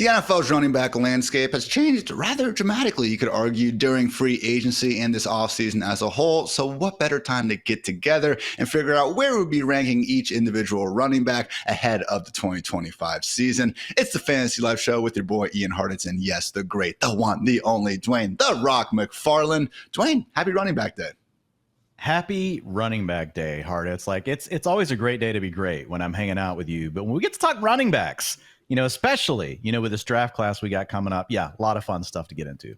The NFL's running back landscape has changed rather dramatically, you could argue, during free agency and this offseason as a whole. So what better time to get together and figure out where we'll be ranking each individual running back ahead of the 2025 season. It's the Fantasy Life Show with your boy Ian Hartitz and yes, the great, the one, the only Dwain, the Rock McFarland. Dwain, happy running back day. Happy running back day, Hartitz. Like it's always a great day to be great when I'm hanging out with you. But when we get to talk running backs, especially, with this draft class we got coming up. Yeah, a lot of fun stuff to get into.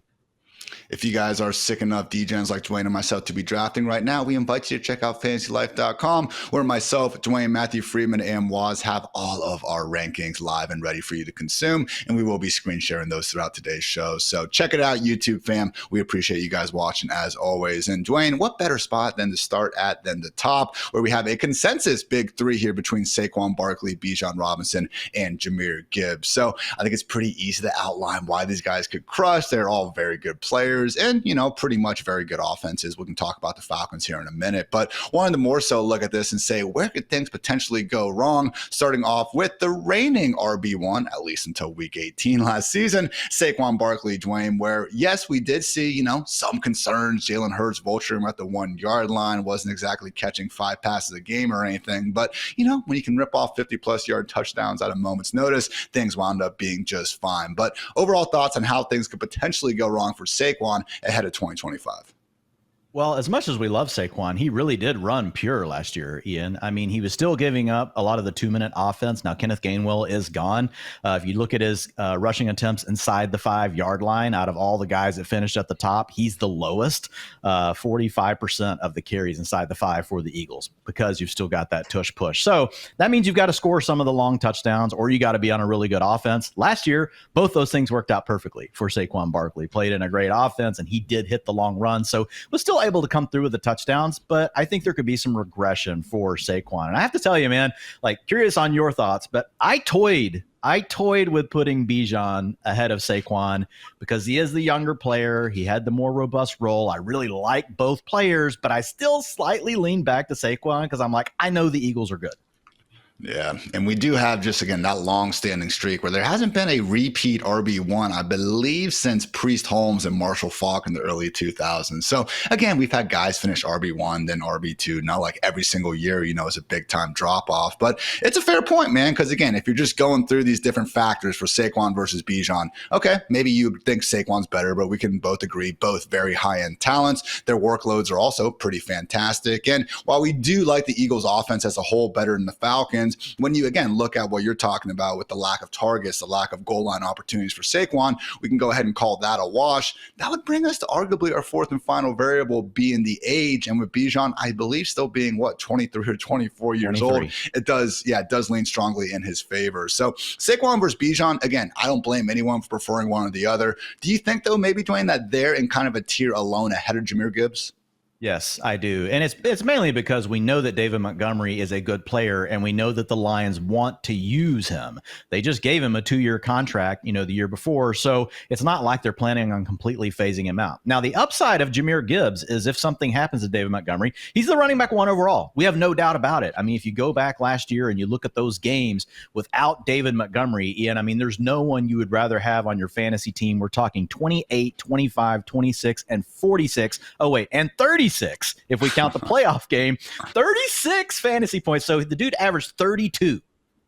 If you guys are sick enough DJs like Dwain and myself to be drafting right now, we invite you to check out fantasylife.com, where myself, Dwain, Matthew Freeman, and Waz have all of our rankings live and ready for you to consume. And we will be screen sharing those throughout today's show. So check it out, YouTube fam. We appreciate you guys watching as always. And Dwain, what better spot than to start at than the top, where we have a consensus big three here between Saquon, Barkley, Bijan Robinson, and Jahmyr Gibbs. So I think it's pretty easy to outline why these guys could crush. They're all very good players and, pretty much very good offenses. We can talk about the Falcons here in a minute, but wanted to more so look at this and say, where could things potentially go wrong? Starting off with the reigning RB1, at least until week 18 last season, Saquon Barkley, Dwain, where yes, we did see, some concerns. Jalen Hurts vulturing him at the 1 yard line, wasn't exactly catching 5 passes a game or anything, but when you can rip off 50+ yard touchdowns at a moment's notice, things wound up being just fine. But overall thoughts on how things could potentially go wrong for Saquon ahead of 2025. Well, as much as we love Saquon, he really did run pure last year, Ian. I mean, he was still giving up a lot of the 2-minute offense. Now, Kenneth Gainwell is gone. If you look at his rushing attempts inside the 5 yard line, out of all the guys that finished at the top, he's the lowest, 45% of the carries inside the 5 for the Eagles, because you've still got that tush push. So that means you've got to score some of the long touchdowns, or you got to be on a really good offense. Last year, both those things worked out perfectly for Saquon Barkley. Played in a great offense, and he did hit the long run. So was still able to come through with the touchdowns, but I think there could be some regression for Saquon. And I have to tell you, man, curious on your thoughts, but I toyed with putting Bijan ahead of Saquon because he is the younger player. He had the more robust role. I really like both players, but I still slightly lean back to Saquon because I'm like, I know the Eagles are good. Yeah, and we do have just, again, that long-standing streak where there hasn't been a repeat RB1, I believe, since Priest Holmes and Marshall Faulk in the early 2000s. So, again, we've had guys finish RB1, then RB2, not like every single year, is a big-time drop-off. But it's a fair point, man, because, again, if you're just going through these different factors for Saquon versus Bijan, okay, maybe you think Saquon's better, but we can both agree both very high-end talents. Their workloads are also pretty fantastic. And while we do like the Eagles' offense as a whole better than the Falcons, when you, again, look at what you're talking about with the lack of targets, the lack of goal line opportunities for Saquon, we can go ahead and call that a wash. That would bring us to arguably our fourth and final variable being the age. And with Bijan, I believe still being 23 or 24 years 23. Old, it does lean strongly in his favor. So Saquon versus Bijan, again, I don't blame anyone for preferring one or the other. Do you think, though, maybe, Dwayne, that they're in kind of a tier alone ahead of Jahmyr Gibbs? Yes, I do. And it's mainly because we know that David Montgomery is a good player, and we know that the Lions want to use him. They just gave him a 2-year contract, the year before. So it's not like they're planning on completely phasing him out. Now, the upside of Jahmyr Gibbs is if something happens to David Montgomery, he's the running back 1 overall. We have no doubt about it. I mean, if you go back last year and you look at those games without David Montgomery, Ian, I mean, there's no one you would rather have on your fantasy team. We're talking 28, 25, 26, and 46. Oh, wait, and 36 if we count the playoff game. 36 fantasy points. So the dude averaged 32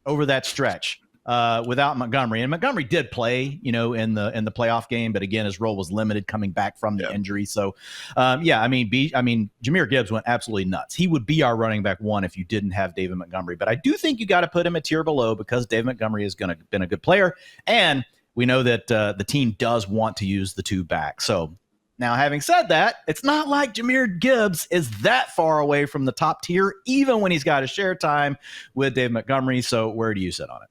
over that stretch without Montgomery. And Montgomery did play, in the playoff game, but again, his role was limited coming back from the injury. So, Jahmyr Gibbs went absolutely nuts. He would be our running back 1 if you didn't have David Montgomery. But I do think you got to put him a tier below because David Montgomery has been a good player, and we know that the team does want to use the 2 back. So. Now, having said that, it's not like Jahmyr Gibbs is that far away from the top tier, even when he's got a share time with Dave Montgomery. So where do you sit on it?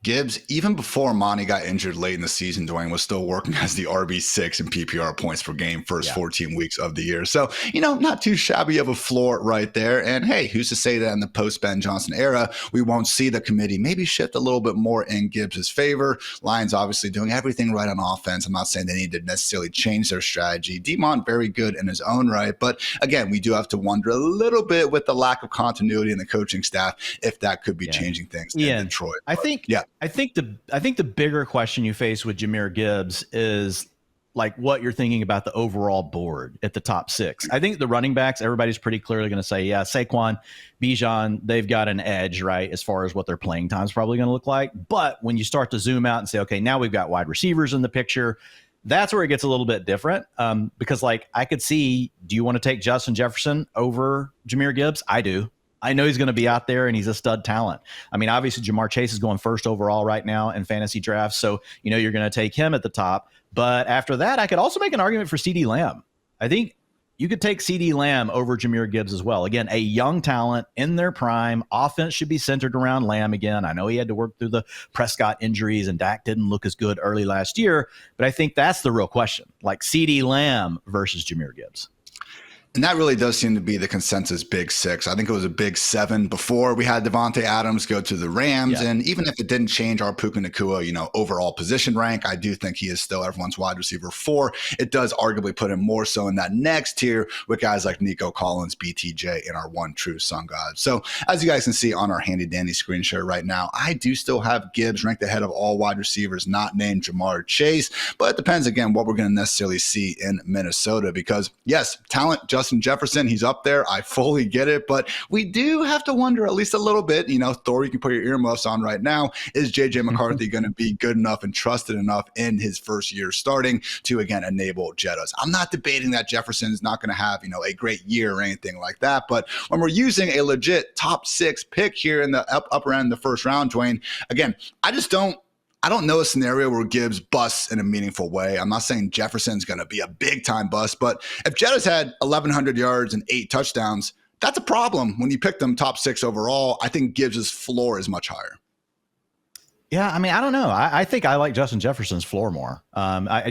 Gibbs, even before Monty got injured late in the season, Dwayne was still working as the RB6 in PPR points per game first 14 weeks of the year. So, not too shabby of a floor right there. And hey, who's to say that in the post-Ben Johnson era, we won't see the committee maybe shift a little bit more in Gibbs' favor. Lions obviously doing everything right on offense. I'm not saying they need to necessarily change their strategy. Demont very good in his own right. But again, we do have to wonder a little bit with the lack of continuity in the coaching staff if that could be changing things in Detroit. I think I think the bigger question you face with Jahmyr Gibbs is like what you're thinking about the overall board at the top 6. I think the running backs, everybody's pretty clearly going to say, yeah, Saquon, Bijan, they've got an edge, right, as far as what their playing time is probably going to look like. But when you start to zoom out and say, okay, now we've got wide receivers in the picture, that's where it gets a little bit different, because like I could see, do you want to take Justin Jefferson over Jahmyr Gibbs? I do. I know he's going to be out there and he's a stud talent. I mean, obviously Jamar Chase is going first overall right now in fantasy drafts. So, you're going to take him at the top. But after that, I could also make an argument for CeeDee Lamb. I think you could take CeeDee Lamb over Jahmyr Gibbs as well. Again, a young talent in their prime. Offense should be centered around Lamb again. I know he had to work through the Prescott injuries and Dak didn't look as good early last year. But I think that's the real question. Like CeeDee Lamb versus Jahmyr Gibbs. And that really does seem to be the consensus big 6. I think it was a big 7 before we had Devontae Adams go to the Rams. Yeah. And even if it didn't change our Puka Nacua, overall position rank, I do think he is still everyone's wide receiver 4. It does arguably put him more so in that next tier with guys like Nico Collins, BTJ, and our one true sun god. So as you guys can see on our handy dandy screen share right now, I do still have Gibbs ranked ahead of all wide receivers not named Jamar Chase. But it depends, again, what we're going to necessarily see in Minnesota because, yes, talent, Justin Jefferson, he's up there. I fully get it, but we do have to wonder at least a little bit, Thor, you can put your earmuffs on right now. Is JJ McCarthy going to be good enough and trusted enough in his first year starting to, again, enable Jettas? I'm not debating that Jefferson is not going to have, a great year or anything like that, but when we're using a legit top 6 pick here in the upper end of the first round, Dwain, again, I don't know a scenario where Gibbs busts in a meaningful way. I'm not saying Jefferson's going to be a big-time bust, but if Jettas had 1,100 yards and 8 touchdowns, that's a problem. When you pick them top 6 overall, I think Gibbs' floor is much higher. Yeah, I mean, I don't know. I think I like Justin Jefferson's floor more.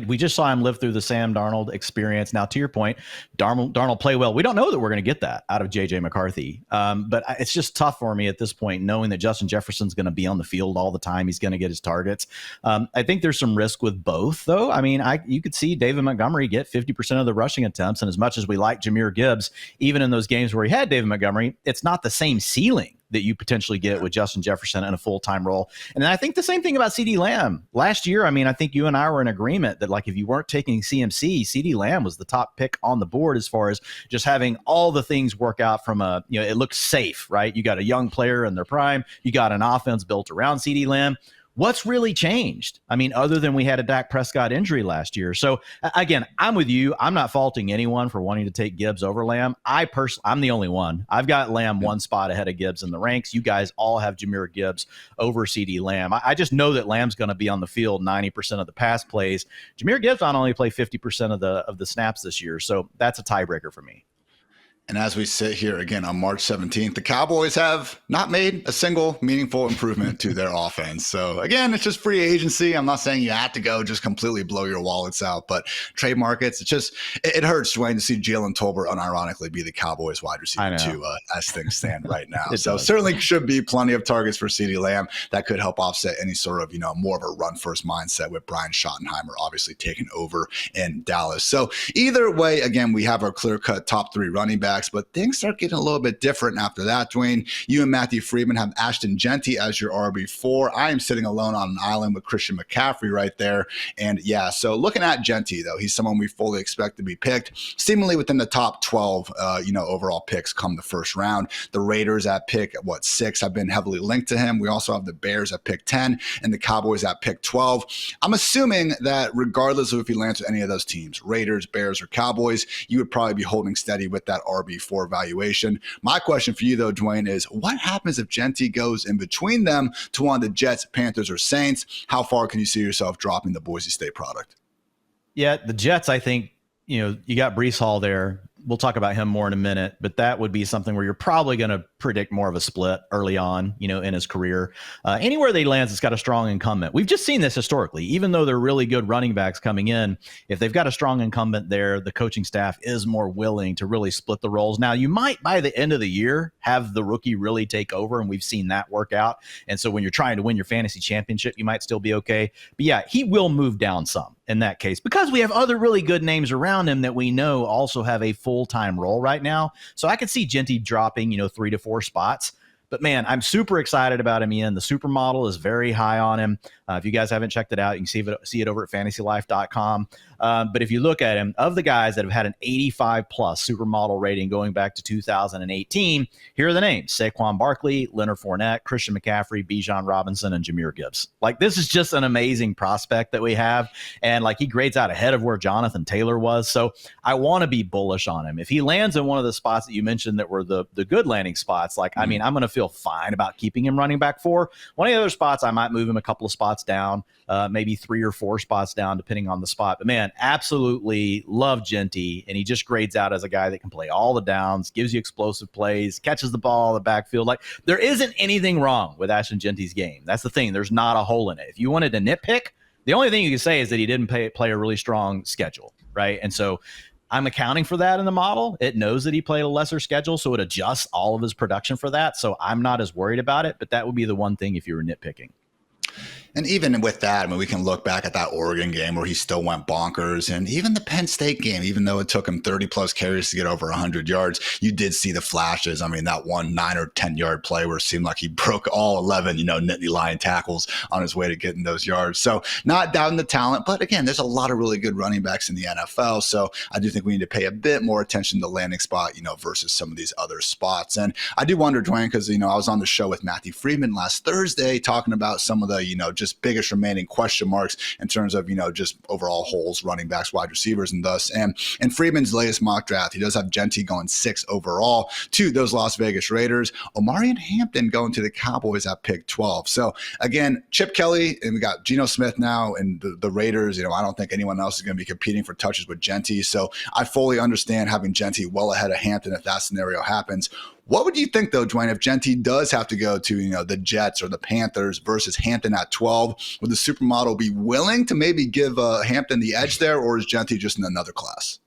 We just saw him live through the Sam Darnold experience. Now, to your point, Darnold play well. We don't know that we're going to get that out of J.J. McCarthy. But it's just tough for me at this point, knowing that Justin Jefferson's going to be on the field all the time. He's going to get his targets. I think there's some risk with both, though. I mean, you could see David Montgomery get 50% of the rushing attempts. And as much as we like Jahmyr Gibbs, even in those games where he had David Montgomery, it's not the same ceiling that you potentially get with Justin Jefferson in a full-time role. And then I think the same thing about CeeDee Lamb. Last year, I mean, I think you and I were in agreement that, like, if you weren't taking CMC, CeeDee Lamb was the top pick on the board as far as just having all the things work out from it looked safe, right? You got a young player in their prime. You got an offense built around CeeDee Lamb. What's really changed? I mean, other than we had a Dak Prescott injury last year. So again, I'm with you. I'm not faulting anyone for wanting to take Gibbs over Lamb. I'm the only one. I've got Lamb one spot ahead of Gibbs in the ranks. You guys all have Jahmyr Gibbs over CeeDee Lamb. I just know that Lamb's going to be on the field 90% of the pass plays. Jahmyr Gibbs not only play 50% of the snaps this year. So that's a tiebreaker for me. And as we sit here again on March 17th, the Cowboys have not made a single meaningful improvement to their offense. So again, it's just free agency. I'm not saying you have to go just completely blow your wallets out, but trade markets, it hurts, Dwayne, to see Jalen Tolbert unironically be the Cowboys wide receiver too, as things stand right now. So certainly should be plenty of targets for CeeDee Lamb that could help offset any sort of, more of a run first mindset with Brian Schottenheimer obviously taking over in Dallas. So either way, again, we have our clear cut top 3 running backs. But things start getting a little bit different after that, Dwayne. You and Matthew Freeman have Ashton Jeanty as your RB4. I am sitting alone on an island with Christian McCaffrey right there. And yeah, so looking at Jeanty, though, he's someone we fully expect to be picked, seemingly within the top 12, overall picks come the first round. The Raiders at pick, 6 have been heavily linked to him. We also have the Bears at pick 10 and the Cowboys at pick 12. I'm assuming that regardless of if he lands with any of those teams, Raiders, Bears, or Cowboys, you would probably be holding steady with that RB4 valuation. My question for you, though, Dwayne, is what happens if Jeanty goes in between them to one of the Jets, Panthers, or Saints? How far can you see yourself dropping the Boise State product? Yeah, the Jets, I think, you got Breece Hall there. We'll talk about him more in a minute, but that would be something where you're probably going to predict more of a split early on, in his career. Anywhere they lands, it's got a strong incumbent. We've just seen this historically. Even though they're really good running backs coming in, if they've got a strong incumbent there, the coaching staff is more willing to really split the roles. Now, you might, by the end of the year, have the rookie really take over, and we've seen that work out. And so when you're trying to win your fantasy championship, you might still be okay. But yeah, he will move down some in that case, because we have other really good names around him that we know also have a full-time role right now. So I could see Jeanty dropping, 3 to 4 spots. But man, I'm super excited about him, Ian. The supermodel is very high on him. If you guys haven't checked it out, you can see it over at fantasylife.com. But if you look at him, of the guys that have had an 85 plus supermodel rating going back to 2018, here are the names: Saquon Barkley, Leonard Fournette, Christian McCaffrey, Bijan Robinson, and Jahmyr Gibbs. Like, this is just an amazing prospect that we have. And like, he grades out ahead of where Jonathan Taylor was. So I want to be bullish on him. If he lands in one of the spots that you mentioned that were the good landing spots, like, I mean, I'm going to feel fine about keeping him running back 4. One of the other spots, I might move him a couple of spots down, maybe 3 or 4 spots down, depending on the spot. But man, absolutely love Jeanty, and he just grades out as a guy that can play all the downs, gives you explosive plays, catches the ball in the backfield. Like, there isn't anything wrong with Ashton Jeanty's game. That's the thing. There's not a hole in it. If you wanted to nitpick, the only thing you can say is that he didn't play a really strong schedule, right? And so I'm accounting for that in the model. It knows that he played a lesser schedule, so it adjusts all of his production for that. So I'm not as worried about it, but that would be the one thing if you were nitpicking. And even with that, I mean, we can look back at that Oregon game where he still went bonkers. And even the Penn State game, even though it took him 30 plus carries to get over 100 yards, you did see the flashes. I mean, that one 9 or 10 yard play where it seemed like he broke all 11, Nittany Lion tackles on his way to getting those yards. So not doubting the talent, but again, there's a lot of really good running backs in the NFL. So I do think we need to pay a bit more attention to the landing spot, versus some of these other spots. And I do wonder, Dwain, because, I was on the show with Matthew Freeman last Thursday talking about some of the, just biggest remaining question marks in terms of, just overall holes, running backs, wide receivers, and thus. And in Freeman's latest mock draft, he does have Jeanty going 6 overall to those Las Vegas Raiders. Omarion Hampton going to the Cowboys at pick 12. So again, Chip Kelly, and we got Geno Smith now, and the Raiders, I don't think anyone else is going to be competing for touches with Jeanty. So I fully understand having Jeanty well ahead of Hampton if that scenario happens. What would you think, though, Dwain, if Jeanty does have to go to, the Jets or the Panthers versus Hampton at 12? Would the supermodel be willing to maybe give Hampton the edge there, or is Jeanty just in another class?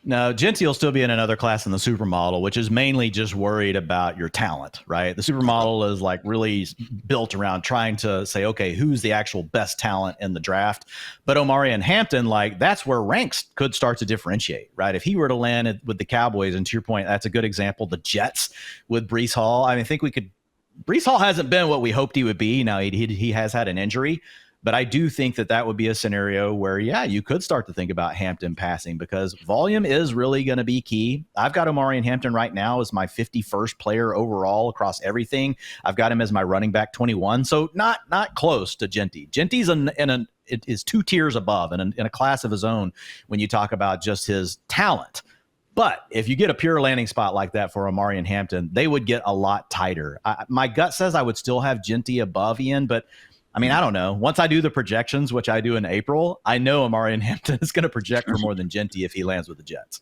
No, Jeanty will still be in another class in the supermodel, which is mainly just worried about your talent, right? The supermodel is like really built around trying to say, okay, who's the actual best talent in the draft? But Omarion Hampton, like, that's where ranks could start to differentiate, right? If he were to land with the Cowboys, and to your point, that's a good example, the Jets with Breece Hall. I mean, I think Breece Hall hasn't been what we hoped he would be. Now, he has had an injury. But I do think that would be a scenario where, yeah, you could start to think about Hampton passing, because volume is really going to be key. I've got Omarion Hampton right now as my 51st player overall across everything. I've got him as my running back 21. So not close to Jeanty. Jeanty's it is 2 tiers above and in a class of his own when you talk about just his talent. But if you get a pure landing spot like that for Omarion Hampton, they would get a lot tighter. My gut says I would still have Jeanty above Ian, but I mean, I don't know. Once I do the projections, which I do in April, I know Omarion Hampton is going to project for more than Jeanty if he lands with the Jets.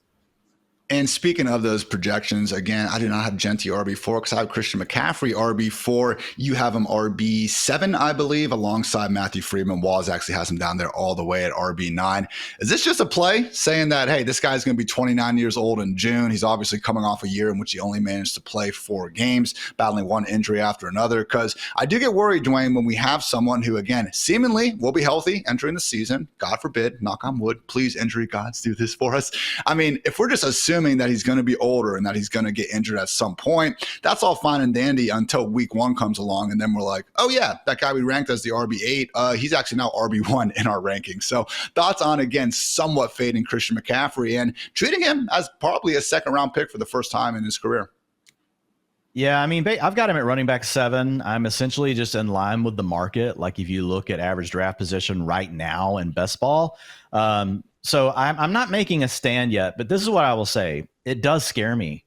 And speaking of those projections, again, I do not have Jeanty RB4 because I have Christian McCaffrey RB4. You have him RB7, I believe, alongside Matthew Freeman. Waz actually has him down there all the way at RB9. Is this just a play saying that, hey, this guy's going to be 29 years old in June? He's obviously coming off a year in which he only managed to play 4 games, battling one injury after another. Because I do get worried, Dwain, when we have someone who, again, seemingly will be healthy entering the season. God forbid, knock on wood, please, injury gods, do this for us. I mean, if we're just assuming that he's going to be older and that he's going to get injured at some point, that's all fine and dandy until week 1 comes along. And then we're like, oh yeah, that guy we ranked as the RB8, he's actually now RB1 in our rankings. So thoughts on, again, somewhat fading Christian McCaffrey and treating him as probably a 2nd round pick for the first time in his career. Yeah, I mean, I've got him at running back 7. I'm essentially just in line with the market. Like, if you look at average draft position right now in best ball, so I'm not making a stand yet, but this is what I will say. It does scare me.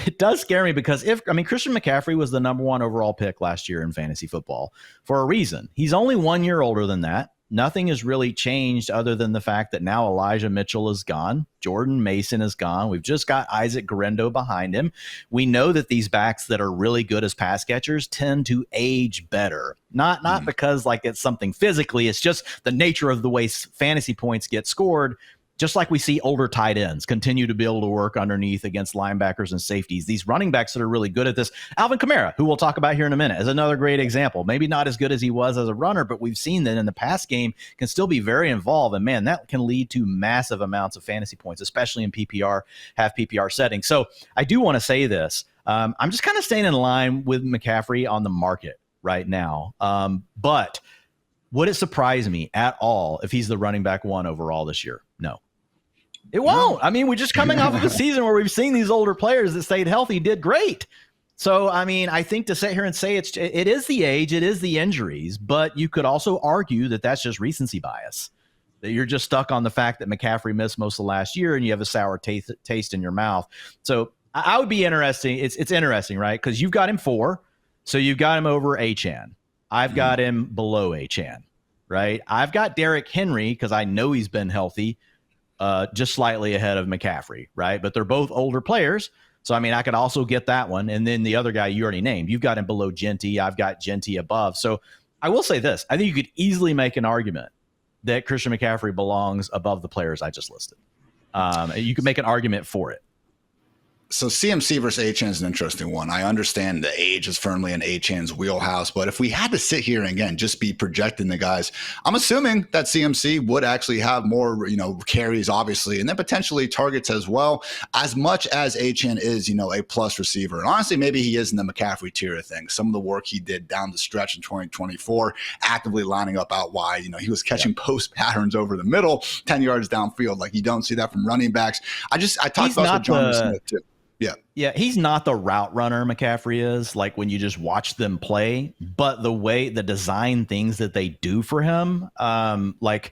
It does scare me because Christian McCaffrey was the number 1 overall pick last year in fantasy football for a reason. He's only 1 year older than that. Nothing has really changed other than the fact that now Elijah Mitchell is gone. Jordan Mason is gone. We've just got Isaac Guerendo behind him. We know that these backs that are really good as pass catchers tend to age better. Not because like it's something physically. It's just the nature of the way fantasy points get scored. Just like we see older tight ends continue to be able to work underneath against linebackers and safeties. These running backs that are really good at this. Alvin Kamara, who we'll talk about here in a minute, is another great example. Maybe not as good as he was as a runner, but we've seen that in the pass game can still be very involved. And man, that can lead to massive amounts of fantasy points, especially in PPR, half PPR settings. So I do want to say this. I'm just kind of staying in line with McCaffrey on the market right now. But would it surprise me at all if he's the running back 1 overall this year? No. It won't. I mean, we're just coming off of a season where we've seen these older players that stayed healthy did great. So, I mean, I think to sit here and say it is the age, it is the injuries, but you could also argue that that's just recency bias, that you're just stuck on the fact that McCaffrey missed most of last year and you have a sour taste in your mouth. So I would be interesting. It's interesting, right? Because you've got him 4. So you've got him over Achane. I've got him below Achane, right? I've got Derrick Henry because I know he's been healthy, just slightly ahead of McCaffrey, right? But they're both older players. So, I mean, I could also get that one. And then the other guy you already named, you've got him below Jeanty. I've got Jeanty above. So I will say this. I think you could easily make an argument that Christian McCaffrey belongs above the players I just listed. You could make an argument for it. So CMC versus Achane is an interesting one. I understand the age is firmly in Achane's wheelhouse, but if we had to sit here and again just be projecting the guys, I'm assuming that CMC would actually have more, carries, obviously, and then potentially targets as well. As much as Achane is, a plus receiver, and honestly, maybe he is in the McCaffrey tier of things. Some of the work he did down the stretch in 2024, actively lining up out wide. He was catching post patterns over the middle, 10 yards downfield. Like you don't see that from running backs. I talked about Jahmyr Smith too. Yeah, he's not the route runner McCaffrey is, like when you just watch them play, but the design things that they do for him, like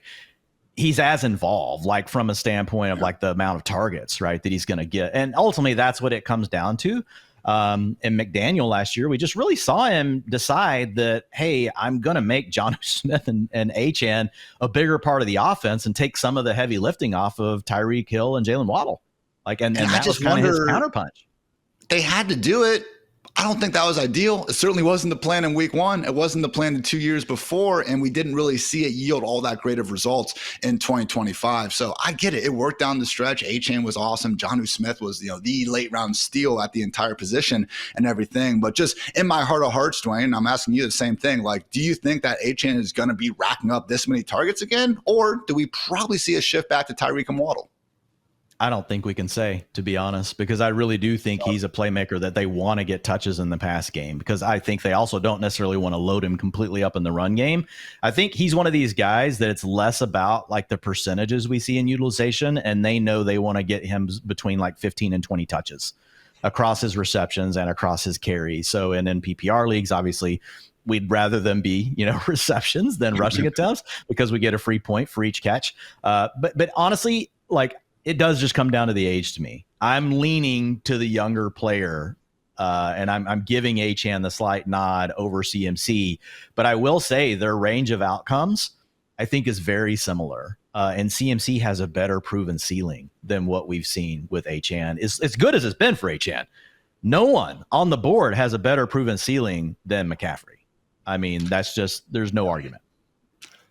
he's as involved, like from a standpoint of like the amount of targets, right, that he's going to get. And ultimately that's what it comes down to. In McDaniel last year, we just really saw him decide that, hey, I'm going to make Jonnu Smith and Achane a bigger part of the offense and take some of the heavy lifting off of Tyreek Hill and Jalen Waddle. And that was kind of his counterpunch. They had to do it. I don't think that was ideal. It certainly wasn't the plan in week 1. It wasn't the plan in 2 years before, and we didn't really see it yield all that great of results in 2025. So I get it. It worked down the stretch. Achane was awesome. Jonnu Smith was, the late round steal at the entire position and everything. But just in my heart of hearts, Dwain, I'm asking you the same thing. Like, do you think that Achane is going to be racking up this many targets again, or do we probably see a shift back to Tyreek and Waddle? I don't think we can say, to be honest, because I really do think he's a playmaker that they want to get touches in the pass game, because I think they also don't necessarily want to load him completely up in the run game. I think he's one of these guys that it's less about like the percentages we see in utilization, and they know they want to get him between like 15 and 20 touches across his receptions and across his carries. So in PPR leagues, obviously, we'd rather them be, receptions than rushing attempts because we get a free point for each catch. But honestly, like, it does just come down to the age to me. I'm leaning to the younger player, and I'm giving Achane the slight nod over CMC. But I will say their range of outcomes, I think, is very similar. And CMC has a better proven ceiling than what we've seen with Achane. As good as it's been for Achane, no one on the board has a better proven ceiling than McCaffrey. I mean, there's no argument.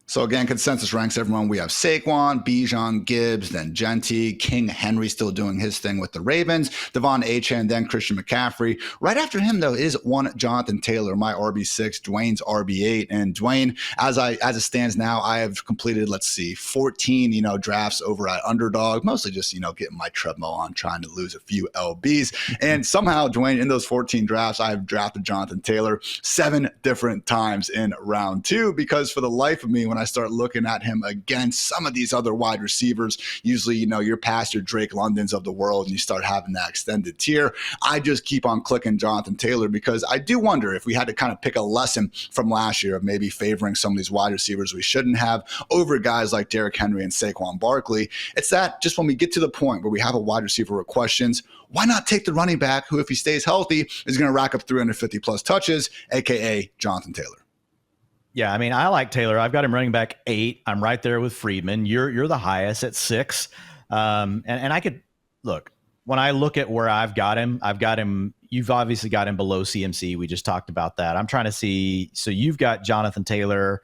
So again, consensus ranks everyone. We have Saquon, Bijan, Gibbs, then Jeanty, King Henry still doing his thing with the Ravens, Devon Achane, then Christian McCaffrey. Right after him, though, is one Jonathan Taylor, my RB6, Dwayne's RB8. And Dwain, as it stands now, I have completed, 14, drafts over at Underdog, mostly just, getting my treadmill on, trying to lose a few LBs. And somehow, Dwain, in those 14 drafts, I have drafted Jonathan Taylor 7 different times in round 2, because for the life of me, when I start looking at him against some of these other wide receivers, usually, you're past your Drake Londons of the world and you start having that extended tier. I just keep on clicking Jonathan Taylor, because I do wonder if we had to kind of pick a lesson from last year of maybe favoring some of these wide receivers we shouldn't have over guys like Derrick Henry and Saquon Barkley. It's that just when we get to the point where we have a wide receiver with questions, why not take the running back who, if he stays healthy, is going to rack up 350 plus touches, aka Jonathan Taylor? Yeah, I mean, I like Taylor. I've got him running back 8. I'm right there with Friedman. You're the highest at 6. And I could look, when I look at where I've got him, you've obviously got him below CMC. We just talked about that. I'm trying to see. So you've got Jonathan Taylor.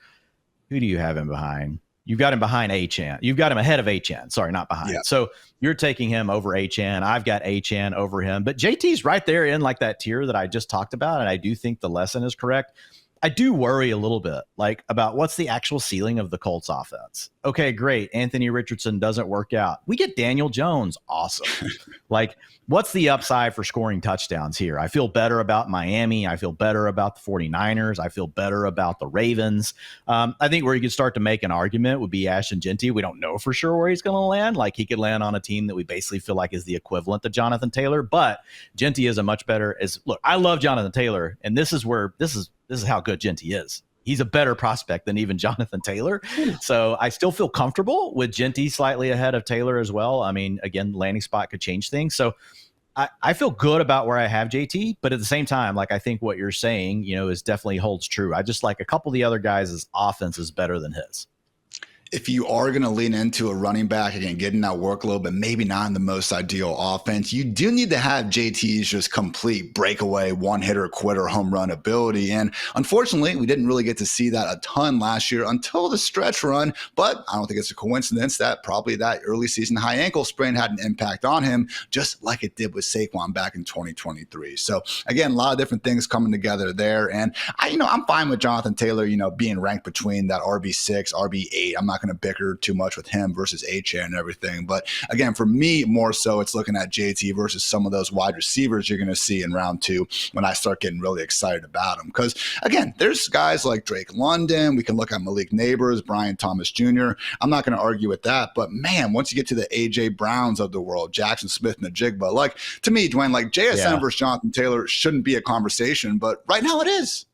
Who do you have him behind? You've got him behind Achane. You've got him ahead of Achane. Sorry, not behind. Yeah. So you're taking him over Achane. I've got Achane over him. But JT's right there in like that tier that I just talked about. And I do think the lesson is correct. I do worry a little bit, like, about what's the actual ceiling of the Colts offense. Okay, great. Anthony Richardson doesn't work out. We get Daniel Jones. Awesome. Like, what's the upside for scoring touchdowns here? I feel better about Miami. I feel better about the 49ers. I feel better about the Ravens. I think where you could start to make an argument would be Ashton Jeanty. We don't know for sure where he's going to land. Like, he could land on a team that we basically feel like is the equivalent to Jonathan Taylor, but Jeanty is a much better look, I love Jonathan Taylor, and this is how good Jeanty is. He's a better prospect than even Jonathan Taylor. So I still feel comfortable with Jeanty slightly ahead of Taylor as well. I mean, again, landing spot could change things. So I feel good about where I have JT, but at the same time, like, I think what you're saying, is definitely holds true. I just like a couple of the other guys' offense is better than his. If you are going to lean into a running back, again, getting that workload, but maybe not in the most ideal offense, you do need to have JT's just complete breakaway, one-hitter, quitter, home run ability. And unfortunately, we didn't really get to see that a ton last year until the stretch run. But I don't think it's a coincidence that probably that early season high ankle sprain had an impact on him, just like it did with Saquon back in 2023. So again, a lot of different things coming together there. And I'm fine with Jonathan Taylor, being ranked between that RB6, RB8. I'm not going to bicker too much with him versus Achane and everything. But again, for me, more so it's looking at JT versus some of those wide receivers you're going to see in round 2 when I start getting really excited about them. Because again, there's guys like Drake London. We can look at Malik Neighbors, Brian Thomas Jr. I'm not going to argue with that. But man, once you get to the A.J. Browns of the world, Jackson Smith and Najigba, like, to me, Dwayne, like, JSN versus Jonathan Taylor shouldn't be a conversation, but right now it is.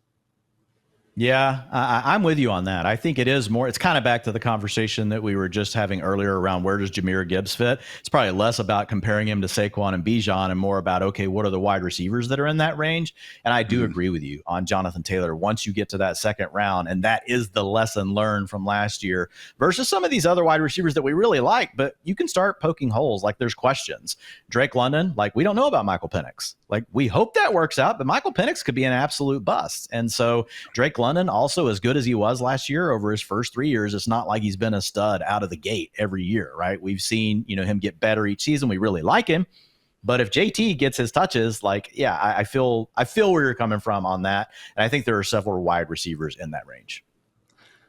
Yeah, I'm with you on that. I think it is more, it's kind of back to the conversation that we were just having earlier around where does Jahmyr Gibbs fit? It's probably less about comparing him to Saquon and Bijan and more about, okay, what are the wide receivers that are in that range? And I do agree with you on Jonathan Taylor. Once you get to that second round, and that is the lesson learned from last year versus some of these other wide receivers that we really like, but you can start poking holes. Like, there's questions. Drake London, like, we don't know about Michael Penix. Like, we hope that works out, but Michael Penix could be an absolute bust. And so Drake London, also as good as he was last year over his first 3 years, it's not like he's been a stud out of the gate every year, right? We've seen, him get better each season. We really like him. But if JT gets his touches, like, yeah, I feel where you're coming from on that. And I think there are several wide receivers in that range.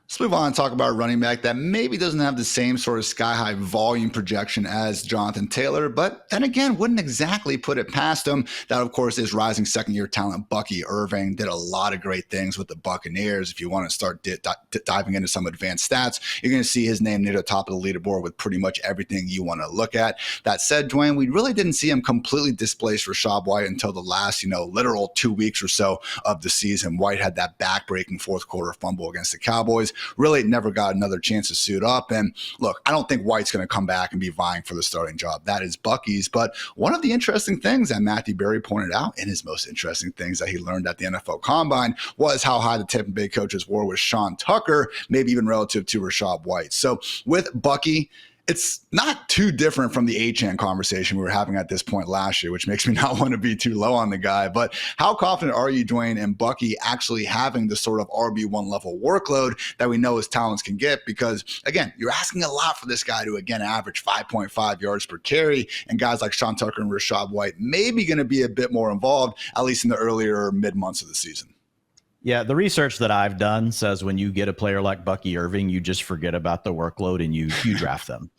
Let's move on and talk about a running back that maybe doesn't have the same sort of sky-high volume projection as Jonathan Taylor, but then again, wouldn't exactly put it past him. That, of course, is rising second-year talent Bucky Irving. Did a lot of great things with the Buccaneers. If you want to start diving into some advanced stats, you're going to see his name near the top of the leaderboard with pretty much everything you want to look at. That said, Dwayne, we really didn't see him completely displace Rachaad White until the last, literal 2 weeks or so of the season. White had that back-breaking fourth-quarter fumble against the Cowboys. Really never got another chance to suit up. And look, I don't think White's going to come back and be vying for the starting job. That is Bucky's. But one of the interesting things that Matthew Berry pointed out, and his most interesting things that he learned at the NFL Combine, was how high the Tampa Bay coaches were with Sean Tucker, maybe even relative to Rachaad White. So with Bucky, it's not too different from the Achane conversation we were having at this point last year, which makes me not want to be too low on the guy. But how confident are you, Dwayne, in Bucky actually having the sort of RB1 level workload that we know his talents can get? Because, again, you're asking a lot for this guy to, again, average 5.5 yards per carry. And guys like Sean Tucker and Rachaad White may be going to be a bit more involved, at least in the earlier mid-months of the season. Yeah, the research that I've done says when you get a player like Bucky Irving, you just forget about the workload and you draft them.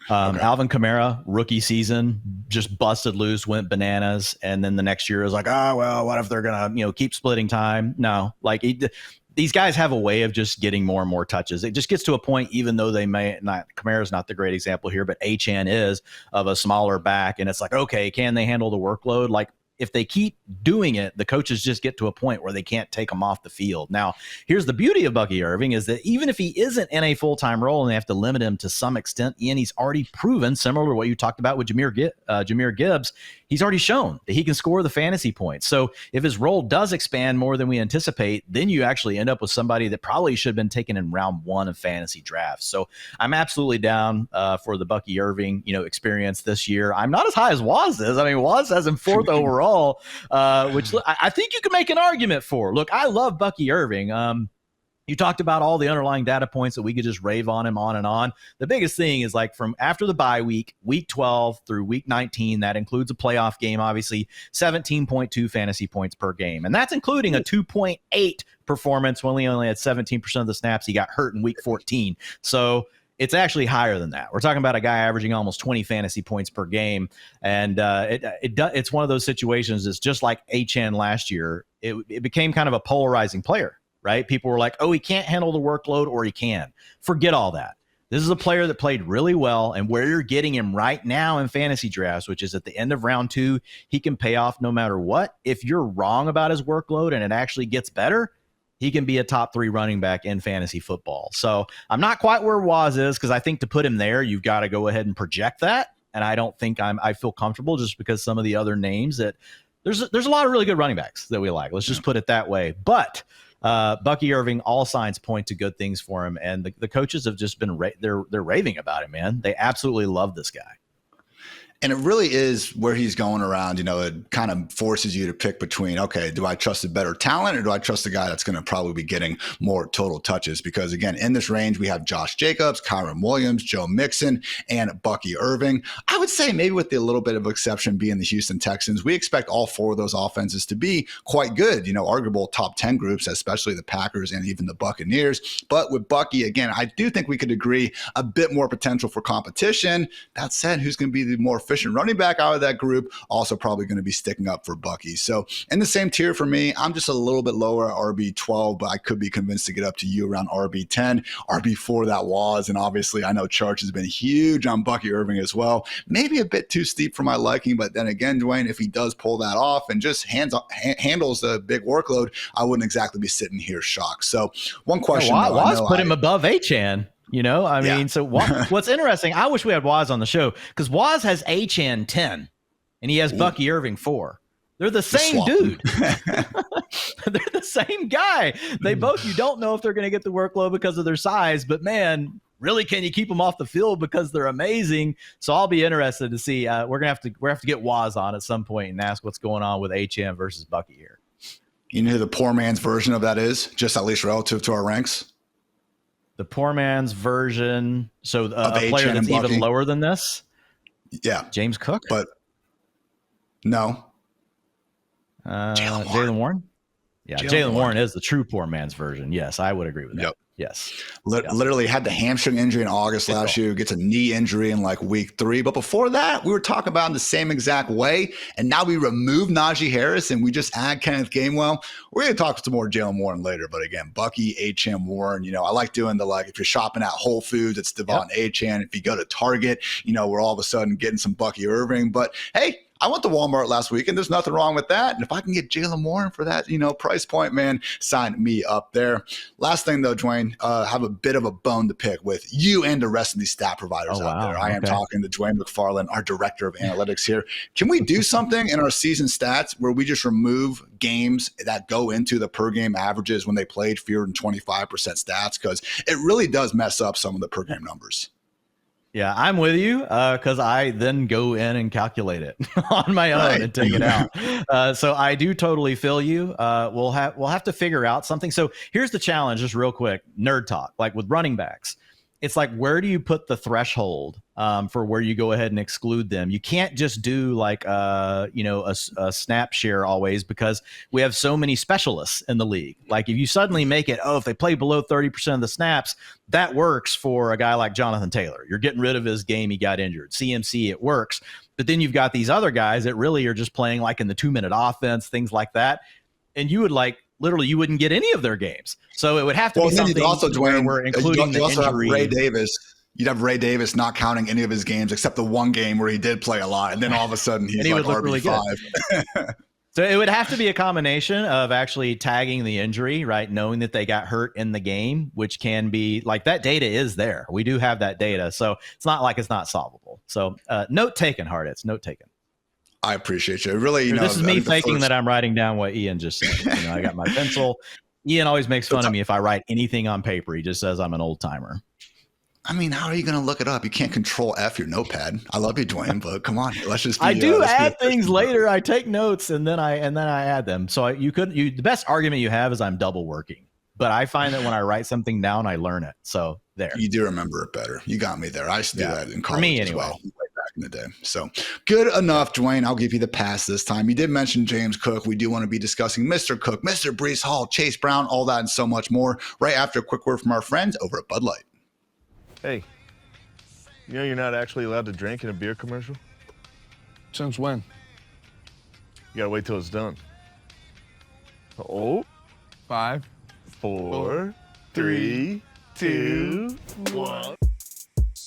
Okay. Alvin Kamara, rookie season, just busted loose, went bananas. And then the next year is like, oh, well, what if they're going to, keep splitting time? No, like these guys have a way of just getting more and more touches. It just gets to a point, even though they may not, Kamara's not the great example here, but Achane is, of a smaller back. And it's like, okay, can they handle the workload? Like, if they keep doing it, the coaches just get to a point where they can't take them off the field. Now, here's the beauty of Bucky Irving is that even if he isn't in a full-time role and they have to limit him to some extent, Ian, he's already proven, similar to what you talked about with Jahmyr Gibbs, he's already shown that he can score the fantasy points. So if his role does expand more than we anticipate, then you actually end up with somebody that probably should have been taken in round 1 of fantasy drafts. So I'm absolutely down for the Bucky Irving, experience this year. I'm not as high as Waz is. I mean, Waz has him 4th overall, which I think you can make an argument for. Look, I love Bucky Irving. You talked about all the underlying data points that we could just rave on him on and on. The biggest thing is like from after the bye week, week 12 through week 19, that includes a playoff game, obviously 17.2 fantasy points per game. And that's including a 2.8 performance when he only had 17% of the snaps. He got hurt in week 14. So it's actually higher than that. We're talking about a guy averaging almost 20 fantasy points per game. And it's one of those situations. It's just like Achane last year. It became kind of a polarizing player. Right? People were like, oh, he can't handle the workload, or he can. Forget all that. This is a player that played really well, and where you're getting him right now in fantasy drafts, which is at the end of round 2, he can pay off no matter what. If you're wrong about his workload and it actually gets better, he can be a top 3 running back in fantasy football. So I'm not quite where Waz is, because I think to put him there, you've got to go ahead and project that. And I don't think I feel comfortable, just because some of the other names that there's a lot of really good running backs that we like. Let's just put it that way. But Bucky Irving, all signs point to good things for him, and the coaches have just been they're raving about him, man. They absolutely love this guy. And it really is where he's going around, it kind of forces you to pick between, okay, do I trust a better talent, or do I trust a guy that's going to probably be getting more total touches? Because again, in this range, we have Josh Jacobs, Kyron Williams, Joe Mixon, and Bucky Irving. I would say maybe with a little bit of exception being the Houston Texans, we expect all 4 of those offenses to be quite good, arguable top 10 groups, especially the Packers and even the Buccaneers. But with Bucky, again, I do think we could agree a bit more potential for competition. That said, who's going to be the more efficient running back out of that group? Also probably going to be sticking up for Bucky. So in the same tier for me, I'm just a little bit lower at RB12, but I could be convinced to get up to you around RB10, RB4 that was. And obviously I know Charge has been huge on Bucky Irving as well. Maybe a bit too steep for my liking, but then again, Dwain, if he does pull that off and just handles the big workload, I wouldn't exactly be sitting here shocked. So one question. Waz put him above Achane. So what's interesting, I wish we had Waz on the show, because Waz has Achane 10 and he has Bucky Irving 4. They're the same dude. They're the same guy. They both, you don't know if they're going to get the workload because of their size, but man, really, can you keep them off the field because they're amazing? So I'll be interested to see. We're gonna have to get Waz on at some point and ask what's going on with Achane versus Bucky here. You know who the poor man's version of that is, just at least relative to our ranks? The poor man's version, so a player that's even lower than this? Yeah. James Cook? But no. Jaylen Warren? Yeah, Jaylen Warren is the true poor man's version. Yes, I would agree with that. Yep. Yes. Literally had the hamstring injury in August last year, gets a knee injury in like week 3. But before that, we were talking about in the same exact way. And now we remove Najee Harris and we just add Kenneth Gainwell. We're going to talk some more Jaylen Warren later. But again, Bucky, Achane, Warren, I like doing the, like, if you're shopping at Whole Foods, it's Devon Achane. If you go to Target, we're all of a sudden getting some Bucky Irving. But hey, I went to Walmart last week, and there's nothing wrong with that. And if I can get Jaylen Warren for that, price point, man, sign me up there. Last thing, though, Dwain, have a bit of a bone to pick with you and the rest of these stat providers out there. I am talking to Dwain McFarland, our director of analytics here. Can we do something in our season stats where we just remove games that go into the per game averages when they played fewer than 25% stats? Because it really does mess up some of the per game numbers. Yeah, I'm with you, because I then go in and calculate it on my own and take it out. So I do totally feel you. We'll have to figure out something. So here's the challenge, just real quick, nerd talk, like with running backs. It's like, where do you put the threshold for where you go ahead and exclude them? You can't just do like a snap share always, because we have so many specialists in the league. Like if you suddenly make it, if they play below 30% of the snaps, that works for a guy like Jonathan Taylor. You're getting rid of his game. He got injured. CMC, it works. But then you've got these other guys that really are just playing like in the 2-minute offense, things like that. And you would literally, you wouldn't get any of their games. So it would have to be something also, Dwain, where we're including the injury. Have Ray Davis. You'd have Ray Davis not counting any of his games except the one game where he did play a lot. And then all of a sudden he's like RB5. Really So it would have to be a combination of actually tagging the injury, right? Knowing that they got hurt in the game, which can be like, that data is there. We do have that data. So it's not like it's not solvable. So note taken, Hartitz, note taken. I appreciate you. Really, this is me faking that I'm writing down what Ian just said. I got my pencil. Ian always makes fun of me if I write anything on paper. He just says I'm an old timer. I mean, how are you going to look it up? You can't control F your notepad. I love you, Dwain, but come on, let's just. I do add things later. I take notes and then I add them. So the best argument you have is I'm double working. but I find that when I write something down, I learn it. So there. You do remember it better. You got me there. I used to do that in college me, as anyway. well. Back in the day. So good enough, Dwain. I'll give you the pass this time. You did mention James Cook. We do want to be discussing Mr. Cook, Mr. Breece Hall, Chase Brown, all that and so much more right after a quick word from our friends over at Bud Light. Hey, you know you're not actually allowed to drink in a beer commercial? Since when? You gotta wait till it's done. Oh, 5, 4, 3, 2, 1.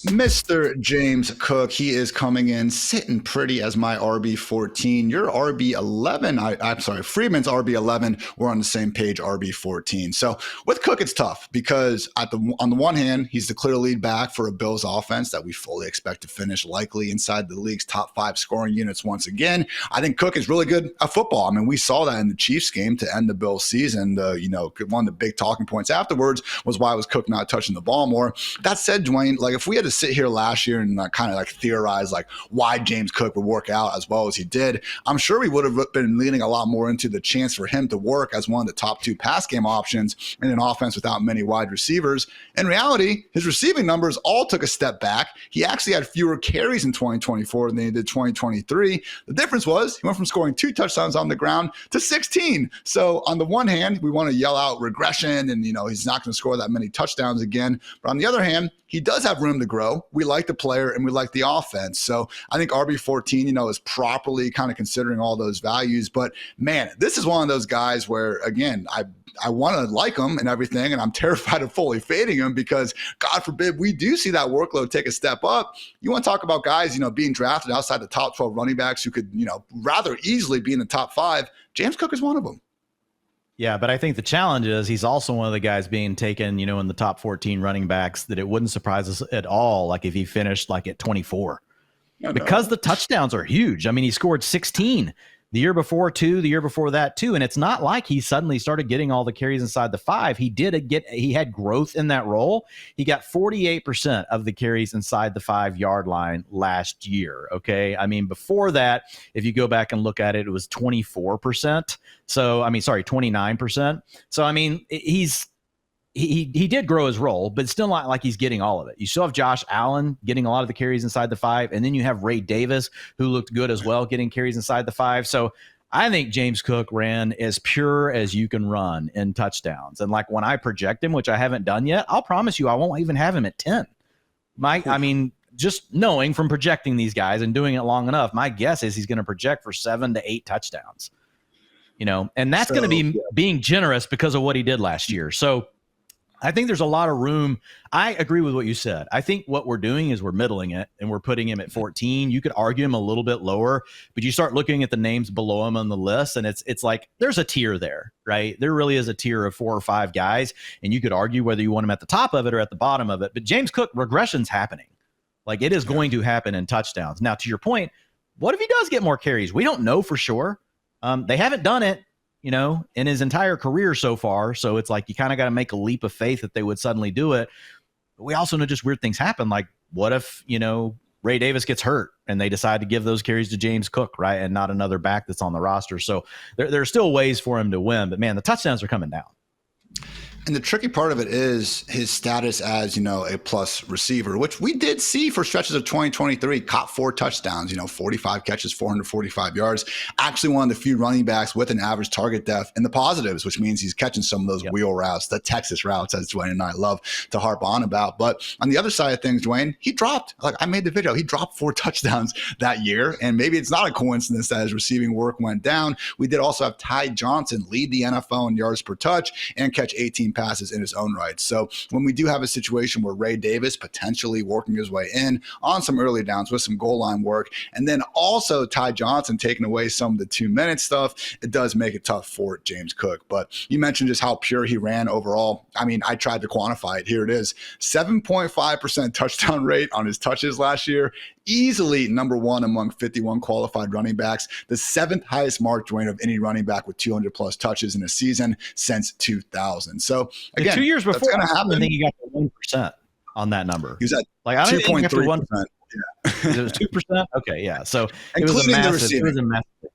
Mr. James Cook, he is coming in sitting pretty as my RB14. Your RB11, I'm sorry, Freeman's RB11. We're on the same page, RB14. So with Cook, it's tough because on the one hand, he's the clear lead back for a Bills offense that we fully expect to finish likely inside the league's top 5 scoring units once again. I think Cook is really good at football. I mean, we saw that in the Chiefs game to end the Bills season. One of the big talking points afterwards was why was Cook not touching the ball more. That said, Dwain, like if we had to sit here last year and kind of like theorize like why James Cook would work out as well as he did, I'm sure we would have been leaning a lot more into the chance for him to work as one of the top 2 pass game options in an offense without many wide receivers. In reality, his receiving numbers all took a step back. He actually had fewer carries in 2024 than he did 2023. The difference was he went from scoring 2 touchdowns on the ground to 16. So on the one hand, we want to yell out regression and, he's not going to score that many touchdowns again. But on the other hand, he does have room to grow. We like the player and we like the offense. So I think RB14, is properly kind of considering all those values. But man, this is one of those guys where, again, I want to like him and everything, and I'm terrified of fully fading him because, God forbid, we do see that workload take a step up. You want to talk about guys, being drafted outside the top 12 running backs who could, rather easily be in the top 5. James Cook is one of them. Yeah, but I think the challenge is he's also one of the guys being taken, in the top 14 running backs that it wouldn't surprise us at all, like if he finished like at 24. Because the touchdowns are huge. I mean, he scored 16 the year before 2, the year before that 2, and it's not like he suddenly started getting all the carries inside the 5. He had growth in that role. He got 48% of the carries inside the 5-yard line last year. Okay, I mean before that, if you go back and look at it, it was 24%. So 29%. So I mean he did grow his role, but still not like he's getting all of it. You still have Josh Allen getting a lot of the carries inside the 5, and then you have Ray Davis, who looked good as well, getting carries inside the 5. So I think James Cook ran as pure as you can run in touchdowns. And like when I project him, which I haven't done yet, I'll promise you I won't even have him at 10. Just knowing from projecting these guys and doing it long enough, my guess is he's going to project for 7 to 8 touchdowns. And that's going to be being generous because of what he did last year. So I think there's a lot of room. I agree with what you said. I think what we're doing is we're middling it and we're putting him at 14. You could argue him a little bit lower, but you start looking at the names below him on the list and it's like there's a tier there, right? There really is a tier of 4 or 5 guys, and you could argue whether you want him at the top of it or at the bottom of it. But James Cook, regression's happening. Like it is going to happen in touchdowns. Now, to your point, what if he does get more carries? We don't know for sure. They haven't done it, in his entire career so far. So it's like you kind of got to make a leap of faith that they would suddenly do it. But we also know just weird things happen. Like what if, Ray Davis gets hurt and they decide to give those carries to James Cook, right? And not another back that's on the roster. So there are still ways for him to win. But man, the touchdowns are coming down. And the tricky part of it is his status as, a plus receiver, which we did see for stretches of 2023, caught 4 touchdowns, 45 catches, 445 yards. Actually one of the few running backs with an average target depth in the positives, which means he's catching some of those wheel routes, the Texas routes, as Dwain and I love to harp on about. But on the other side of things, Dwain, he dropped, like I made the video, he dropped 4 touchdowns that year. And maybe it's not a coincidence that his receiving work went down. We did also have Ty Johnson lead the NFL in yards per touch and catch 18 passes in his own right. So when we do have a situation where Ray Davis potentially working his way in on some early downs with some goal line work, and then also Ty Johnson taking away some of the 2-minute stuff, it does make it tough for James Cook. But you mentioned just how pure he ran overall. I mean, I tried to quantify it. Here it is. 7.5% touchdown rate on his touches last year. Easily number 1 among 51 qualified running backs, the 7th highest mark, Dwain, of any running back with 200 plus touches in a season since 2000. So again, 2 years before, I think he got to 1% on that number. He was at like I don't think 2.3%. It was 2%. Okay, yeah. So it was a massive,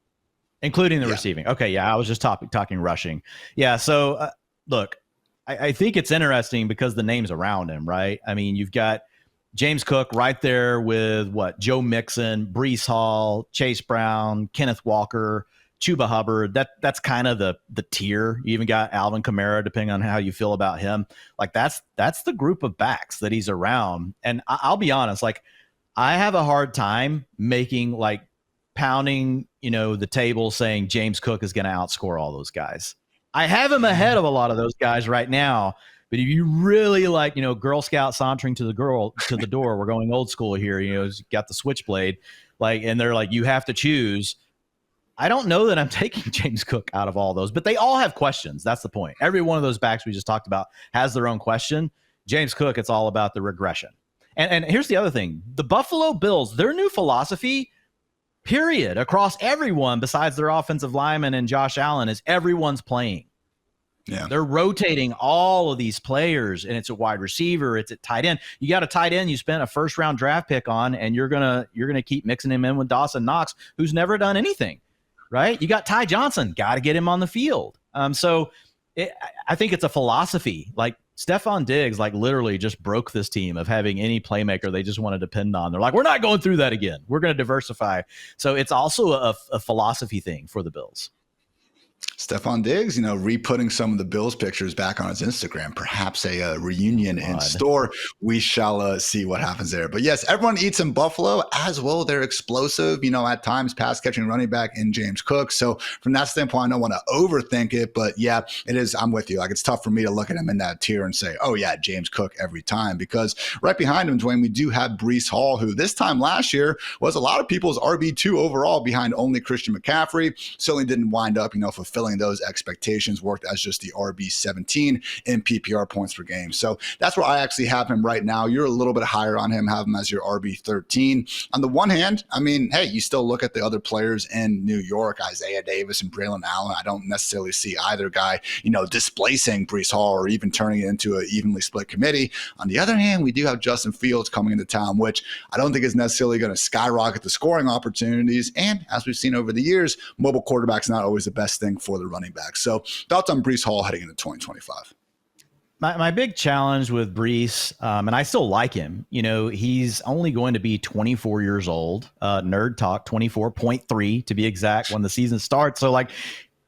including the receiving. Okay, yeah. I was just talking rushing. Yeah. So look, I think it's interesting because the names around him, right? I mean, you've got James Cook right there with Joe Mixon, Breece Hall, Chase Brown, Kenneth Walker, Chuba Hubbard. That's kind of the tier. You even got Alvin Kamara, depending on how you feel about him. Like that's the group of backs that he's around. And I'll be honest, like I have a hard time pounding, the table saying James Cook is going to outscore all those guys. I have him ahead of a lot of those guys right now. But if you really Girl Scout sauntering to the door, we're going old school here, got the switchblade, and they're like, you have to choose. I don't know that I'm taking James Cook out of all those, but they all have questions. That's the point. Every one of those backs we just talked about has their own question. James Cook, it's all about the regression. And here's the other thing. The Buffalo Bills, their new philosophy, period, across everyone besides their offensive lineman and Josh Allen, is everyone's playing. Yeah. They're rotating all of these players, and it's a wide receiver, it's a tight end. You got a tight end you spent a first-round draft pick on, and you're gonna keep mixing him in with Dawson Knox, who's never done anything, right? You got Ty Johnson, got to get him on the field. I think it's a philosophy. Like Stephon Diggs, literally just broke this team of having any playmaker they just want to depend on. They're like, we're not going through that again. We're going to diversify. So it's also a philosophy thing for the Bills. Stephon Diggs, re-putting some of the Bills pictures back on his Instagram, perhaps a reunion in store. We shall see what happens there. But yes, everyone eats in Buffalo as well. They're explosive, at times pass catching running back in James Cook. So from that standpoint, I don't want to overthink it, but yeah, it is. I'm with you. It's tough for me to look at him in that tier and say, oh yeah, James Cook every time, because right behind him, Dwayne, we do have Breece Hall, who this time last year was a lot of people's RB2 overall behind only Christian McCaffrey. Certainly didn't wind up, fulfilling those expectations, worked as just the RB17 in PPR points per game. So that's where I actually have him right now. You're a little bit higher on him, have him as your RB13. On the one hand, hey, you still look at the other players in New York, Isaiah Davis and Braylon Allen. I don't necessarily see either guy, displacing Breece Hall or even turning it into an evenly split committee. On the other hand, we do have Justin Fields coming into town, which I don't think is necessarily going to skyrocket the scoring opportunities. And as we've seen over the years, mobile quarterback's not always the best thing for the running back. So thoughts on Breece Hall heading into 2025? My big challenge with Breece, and I still like him, he's only going to be 24 years old. Nerd Talk 24.3 to be exact when the season starts. So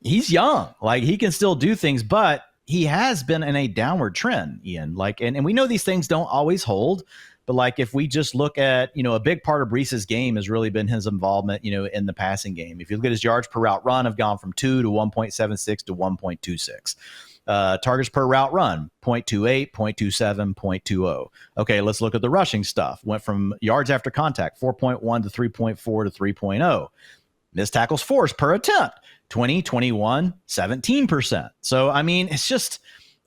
he's young, he can still do things, but he has been in a downward trend, Ian. And we know these things don't always hold. But if we just look at, a big part of Breece's game has really been his involvement, in the passing game. If you look at his yards per route run, have gone from 2 to 1.76 to 1.26. Targets per route run, 0.28, 0.27, 0.20. Okay, let's look at the rushing stuff. Went from yards after contact, 4.1 to 3.4 to 3.0. Missed tackles forced per attempt, 20, 21, 17%. So, it's just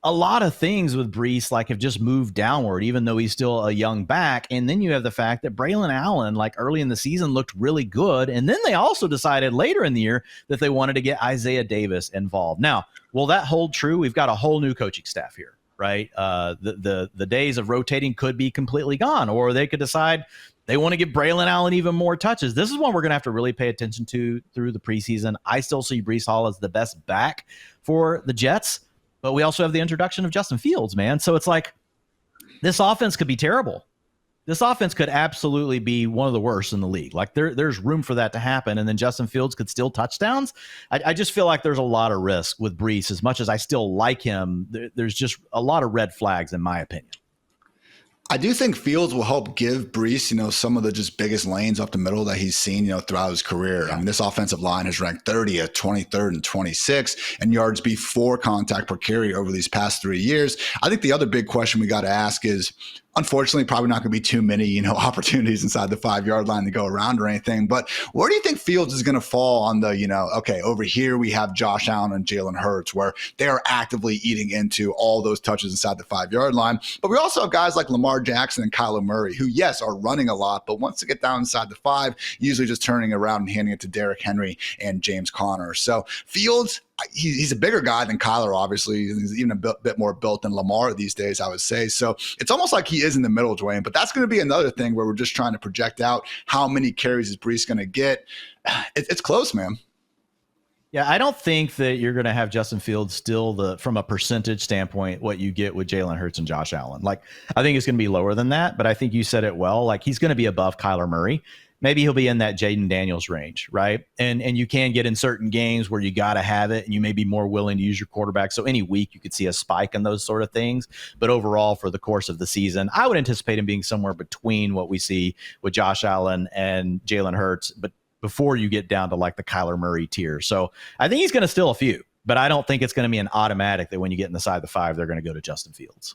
a lot of things with Breece have just moved downward, even though he's still a young back. And then you have the fact that Braylon Allen, early in the season, looked really good. And then they also decided later in the year that they wanted to get Isaiah Davis involved. Now, will that hold true? We've got a whole new coaching staff here, right? The days of rotating could be completely gone, or they could decide they want to give Braylon Allen even more touches. This is one we're going to have to really pay attention to through the preseason. I still see Breece Hall as the best back for the Jets. But we also have the introduction of Justin Fields, man. So it's this offense could be terrible. This offense could absolutely be one of the worst in the league. There's room for that to happen. And then Justin Fields could steal touchdowns. I just feel like there's a lot of risk with Breece. As much as I still like him, there's just a lot of red flags, in my opinion. I do think Fields will help give Breece, some of the just biggest lanes up the middle that he's seen, throughout his career. I mean, this offensive line is ranked 30th, 23rd, and 26th, and yards before contact per carry over these past 3 years. I think the other big question we got to ask is, unfortunately, probably not going to be too many, opportunities inside the 5-yard line to go around or anything. But where do you think Fields is going to fall on the, okay, over here we have Josh Allen and Jalen Hurts, where they are actively eating into all those touches inside the 5-yard line. But we also have guys like Lamar Jackson and Kyler Murray, who, yes, are running a lot, but once they get down inside the 5, usually just turning around and handing it to Derrick Henry and James Conner. So Fields, he's a bigger guy than Kyler, obviously. He's even a bit more built than Lamar these days, I would say. So it's almost like he is in the middle, Dwayne. But that's going to be another thing where we're just trying to project out how many carries is Breece going to get. It's close, man. Yeah, I don't think that you're going to have Justin Fields still from a percentage standpoint, what you get with Jalen Hurts and Josh Allen. Like, I think it's going to be lower than that, but I think you said it well. Like, he's going to be above Kyler Murray. Maybe he'll be in that Jaden Daniels range, right? And you can get in certain games where you got to have it, and you may be more willing to use your quarterback. So any week you could see a spike in those sort of things. But overall, for the course of the season, I would anticipate him being somewhere between what we see with Josh Allen and Jalen Hurts, but before you get down to like the Kyler Murray tier. So I think he's going to steal a few, but I don't think it's going to be an automatic that when you get inside the 5, they're going to go to Justin Fields.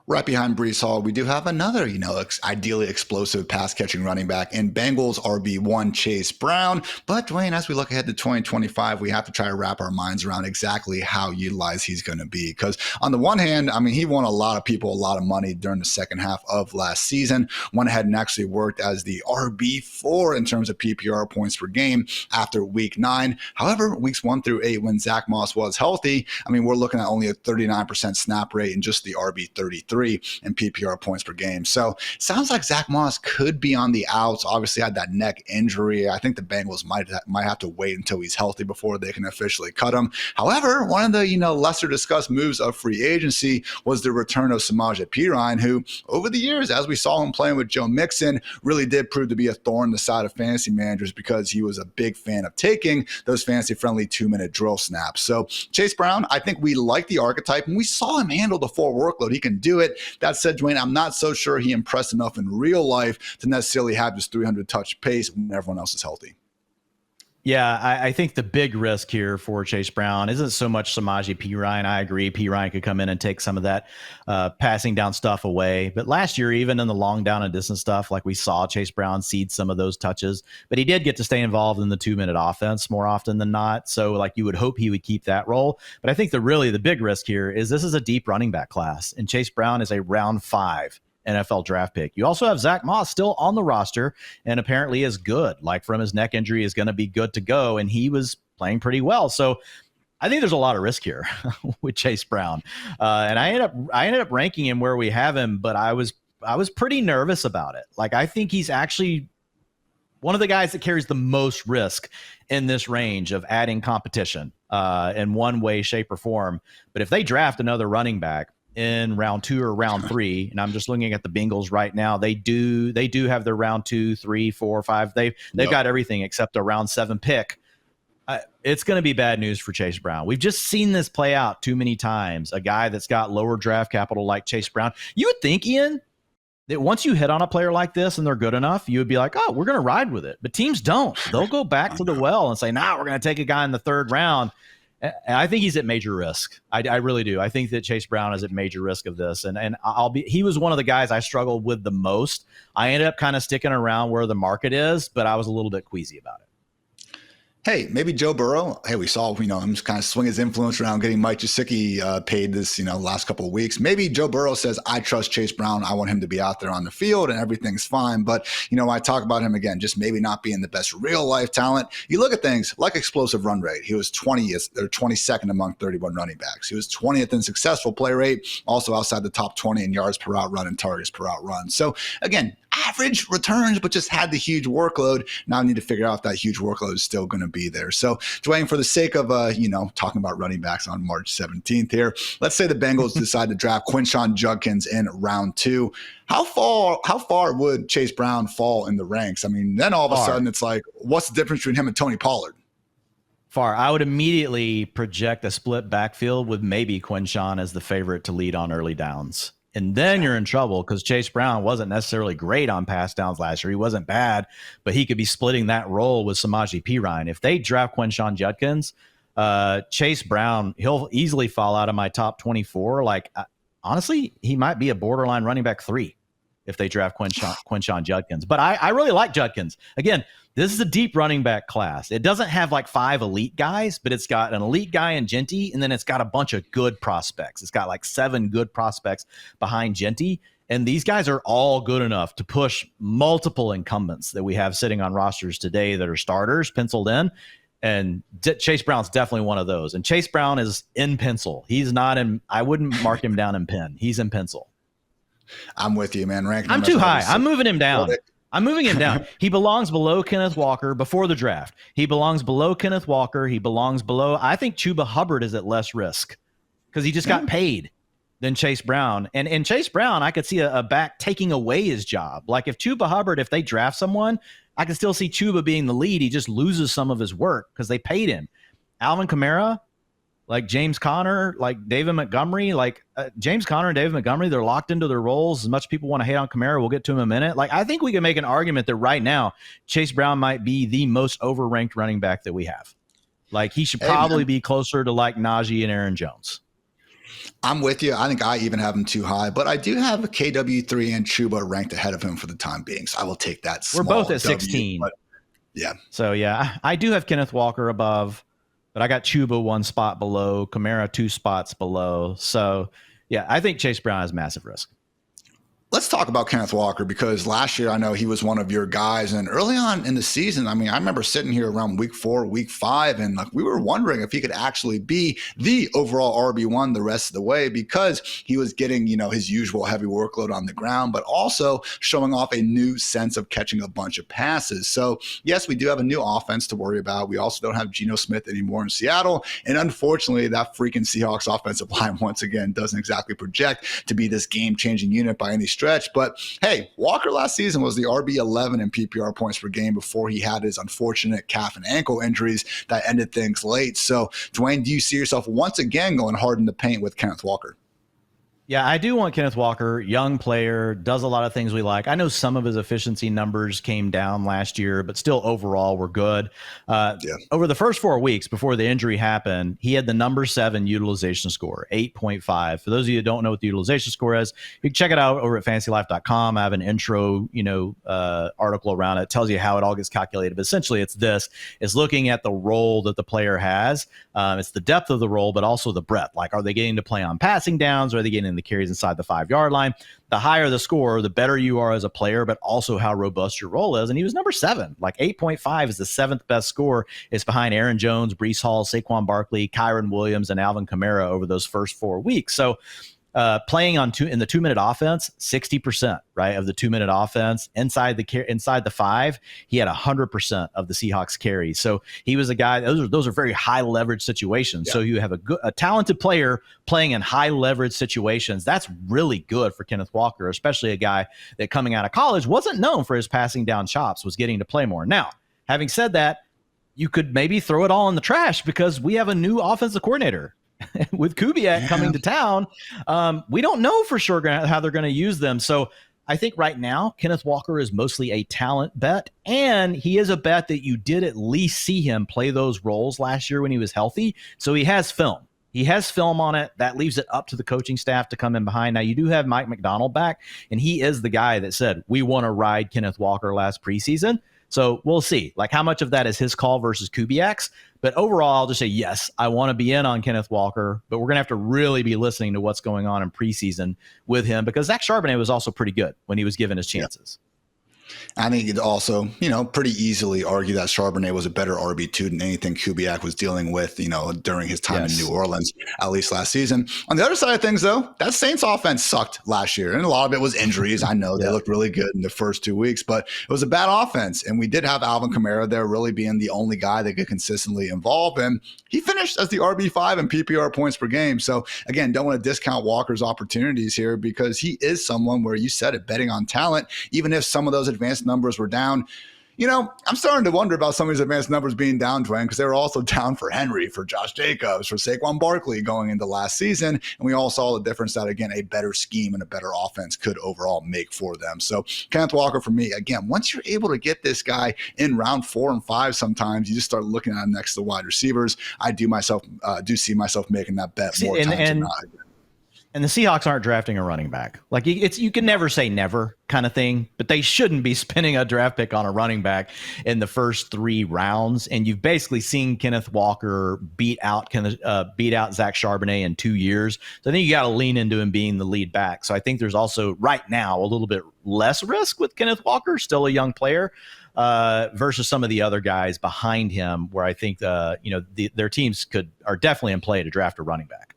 Right behind Breece Hall, we do have another, ideally explosive pass-catching running back in Bengals RB1 Chase Brown. But Dwain, as we look ahead to 2025, we have to try to wrap our minds around exactly how utilized he's going to be. Because on the one hand, I mean, he won a lot of people a lot of money during the second half of last season. Went ahead and actually worked as the RB4 in terms of PPR points per game after week 9. However, weeks 1 through 8, when Zach Moss was healthy, I mean, we're looking at only a 39% snap rate and just the RB33 in PPR points per game. So sounds like Zach Moss could be on the outs. Obviously had that neck injury. I think the Bengals might have to wait until he's healthy before they can officially cut him. However, one of the lesser discussed moves of free agency was the return of Samaje Perine, who over the years, as we saw him playing with Joe Mixon, really did prove to be a thorn in the side of fantasy managers because he was a big fan of taking those fantasy-friendly 2-minute drill snaps. So Chase Brown, I think we like the archetype, and we saw him handle the full workload. He can do it. That said, Dwain, I'm not so sure he impressed enough in real life to necessarily have this 300 touch pace when everyone else is healthy. Yeah, I think the big risk here for Chase Brown isn't so much Samaje Perine. I agree. Perine could come in and take some of that passing down stuff away. But last year, even in the long down and distance stuff, like we saw Chase Brown cede some of those touches. But he did get to stay involved in the 2-minute offense more often than not. So like you would hope he would keep that role. But I think the big risk here is this is a deep running back class. And Chase Brown is a round 5 NFL draft pick. You also have Zach Moss still on the roster and apparently is good. Like from his neck injury is going to be good to go. And he was playing pretty well. So I think there's a lot of risk here with Chase Brown. And I ended up ranking him where we have him, but I was pretty nervous about it. Like I think he's actually one of the guys that carries the most risk in this range of adding competition in one way, shape, or form. But if they draft another running back in round 2 or round 3, and I'm just looking at the Bengals right now, they do have their round 2, 3, 4, 5. They've got everything except a round 7 pick. It's going to be bad news for Chase Brown. We've just seen this play out too many times. A guy that's got lower draft capital like Chase Brown. You would think, Ian, that once you hit on a player like this and they're good enough, you would be like, oh, we're going to ride with it. But teams don't. They'll go back to the well and say, we're going to take a guy in the 3rd round. And I think he's at major risk. I really do. I think that Chase Brown is at major risk of this. And he was one of the guys I struggled with the most. I ended up kind of sticking around where the market is, but I was a little bit queasy about it. Hey, maybe Joe Burrow. Hey, we saw, him just kind of swing his influence around getting Mike Gesicki paid this, last couple of weeks. Maybe Joe Burrow says, I trust Chase Brown. I want him to be out there on the field and everything's fine. But, I talk about him again, just maybe not being the best real life talent. You look at things like explosive run rate. He was 20th or 22nd among 31 running backs. He was 20th in successful play rate, also outside the top 20 in yards per out run and targets per out run. So again, average returns, but just had the huge workload. Now I need to figure out if that huge workload is still going to be there. So, Dwain, for the sake of, talking about running backs on March 17th here, let's say the Bengals decide to draft Quinshon Judkins in round 2. How far would Chase Brown fall in the ranks? I mean, then all of a sudden it's like, what's the difference between him and Tony Pollard? Far. I would immediately project a split backfield with maybe Quinshon as the favorite to lead on early downs. And then you're in trouble because Chase Brown wasn't necessarily great on pass downs last year. He wasn't bad, but he could be splitting that role with Samaje Perine. If they draft Quinshon Judkins, Chase Brown, he'll easily fall out of my top 24. Like, honestly, he might be a borderline running back 3 if they draft Quinshon Judkins. But I really like Judkins. Again, this is a deep running back class. It doesn't have like 5 elite guys, but it's got an elite guy in Jeanty, and then it's got a bunch of good prospects. It's got like 7 good prospects behind Jeanty, and these guys are all good enough to push multiple incumbents that we have sitting on rosters today that are starters penciled in, and Chase Brown's definitely one of those. And Chase Brown is in pencil. He's not in – I wouldn't mark him down in pen. He's in pencil. I'm with you, man. I'm too high. I'm moving him down. I'm moving him down. He belongs below Kenneth Walker before the draft. He belongs below Kenneth Walker. He belongs below. I think Chuba Hubbard is at less risk because he just got paid than Chase Brown. And Chase Brown, I could see a back taking away his job. Like if Chuba Hubbard, if they draft someone, I can still see Chuba being the lead. He just loses some of his work because they paid him. Alvin Kamara, like James Conner, like David Montgomery, like James Conner and David Montgomery, they're locked into their roles. As much people want to hate on Kamara, we'll get to him in a minute. Like I think we can make an argument that right now, Chase Brown might be the most overranked running back that we have. Like he should probably be closer to like Najee and Aaron Jones. I'm with you. I think I even have him too high, but I do have a KW3 and Chuba ranked ahead of him for the time being. So I will take that. We're both at 16. But yeah. So yeah, I do have Kenneth Walker above, but I got Chuba 1 spot below, Kamara 2 spots below. So yeah, I think Chase Brown has massive risk. Let's talk about Kenneth Walker because last year I know he was one of your guys, and early on in the season, I mean, I remember sitting here around week 4, week 5, and like we were wondering if he could actually be the overall RB1 the rest of the way because he was getting, his usual heavy workload on the ground, but also showing off a new sense of catching a bunch of passes. So yes, we do have a new offense to worry about. We also don't have Geno Smith anymore in Seattle, and unfortunately, that freaking Seahawks offensive line once again doesn't exactly project to be this game-changing unit by any stretch. But hey, Walker last season was the RB11 in PPR points per game before he had his unfortunate calf and ankle injuries that ended things late. So, Dwain, do you see yourself once again going hard in the paint with Kenneth Walker? Yeah, I do want Kenneth Walker, young player, does a lot of things we like. I know some of his efficiency numbers came down last year, but still overall were good. Over the first 4 weeks before the injury happened, he had the number 7 utilization score, 8.5. For those of you who don't know what the utilization score is, you can check it out over at fantasylife.com. I have an intro, article around it. It tells you how it all gets calculated. But essentially, it's looking at the role that the player has. It's the depth of the role, but also the breadth. Like, are they getting to play on passing downs? Or are they getting the carries inside the 5-yard line? The higher the score, the better you are as a player, but also how robust your role is. And he was number 7. Like 8.5 is the 7th best score. It's behind Aaron Jones, Breece Hall, Saquon Barkley, Kyron Williams, and Alvin Kamara over those first 4 weeks. So playing in the 2-minute offense, 60%, right, of the 2-minute offense inside the 5, he had 100% of the Seahawks carries. So he was a guy. Those are very high leverage situations. Yeah. So you have a talented player playing in high leverage situations. That's really good for Kenneth Walker, especially a guy that coming out of college wasn't known for his passing down chops, was getting to play more. Now, having said that, you could maybe throw it all in the trash because we have a new offensive coordinator. With Kubiak coming to town, we don't know for sure how they're going to use them. So I think right now, Kenneth Walker is mostly a talent bet, and he is a bet that you did at least see him play those roles last year when he was healthy. So he has film. He has film on it. That leaves it up to the coaching staff to come in behind. Now, you do have Mike McDonald back, and he is the guy that said, we want to ride Kenneth Walker last preseason. So we'll see, like how much of that is his call versus Kubiak's. But overall, I'll just say, yes, I want to be in on Kenneth Walker, but we're going to have to really be listening to what's going on in preseason with him because Zach Charbonnet was also pretty good when he was given his chances. Yeah. I think you'd also, pretty easily argue that Charbonnet was a better RB2 than anything Kubiak was dealing with, during his time in New Orleans, at least last season. On the other side of things, though, that Saints offense sucked last year. And a lot of it was injuries. I know they looked really good in the first 2 weeks, but it was a bad offense. And we did have Alvin Kamara there really being the only guy that could consistently involve him. He finished as the RB5 in PPR points per game. So, again, don't want to discount Walker's opportunities here because he is someone where you said it, betting on talent, even if some of those advanced numbers were down. I'm starting to wonder about some of these advanced numbers being down, Dwain, because they were also down for Henry, for Josh Jacobs, for Saquon Barkley going into last season. And we all saw the difference that, again, a better scheme and a better offense could overall make for them. So Kenneth Walker, for me, again, once you're able to get this guy in round 4 and 5, sometimes you just start looking at him next to the wide receivers. I do see myself making that bet more times than not. And the Seahawks aren't drafting a running back. Like you can never say never kind of thing, but they shouldn't be spending a draft pick on a running back in the first 3 rounds. And you've basically seen Kenneth Walker beat out Zach Charbonnet in 2 years. So I think you got to lean into him being the lead back. So I think there's also right now a little bit less risk with Kenneth Walker, still a young player, versus some of the other guys behind him, where I think their teams are definitely in play to draft a running back.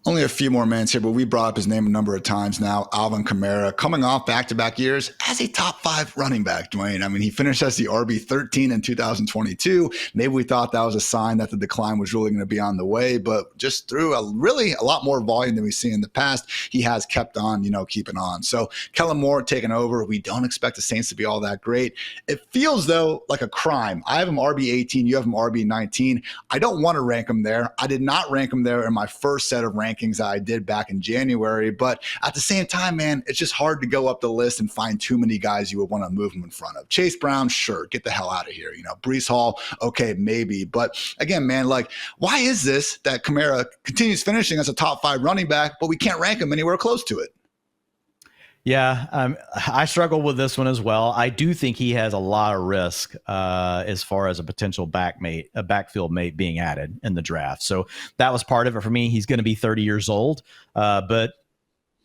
Only a few more minutes here, but we brought up his name a number of times now. Alvin Kamara, coming off back-to-back years as a top 5 running back, Dwain. I mean, he finished as the RB13 in 2022. Maybe we thought that was a sign that the decline was really going to be on the way, but just through a lot more volume than we've seen in the past, he has kept on, keeping on. So Kellen Moore taking over. We don't expect the Saints to be all that great. It feels, though, like a crime. I have him RB18. You have him RB19. I don't want to rank him there. I did not rank him there in my first set of rankings that I did back in January. But at the same time, man, it's just hard to go up the list and find too many guys you would want to move him in front of. Chase Brown, sure, get the hell out of here. Breece Hall, okay, maybe. But again, man, why is this that Kamara continues finishing as a top 5 running back, but we can't rank him anywhere close to it? Yeah, I struggle with this one as well. I do think he has a lot of risk as far as a potential backfield mate being added in the draft. So that was part of it for me. He's going to be 30 years old, but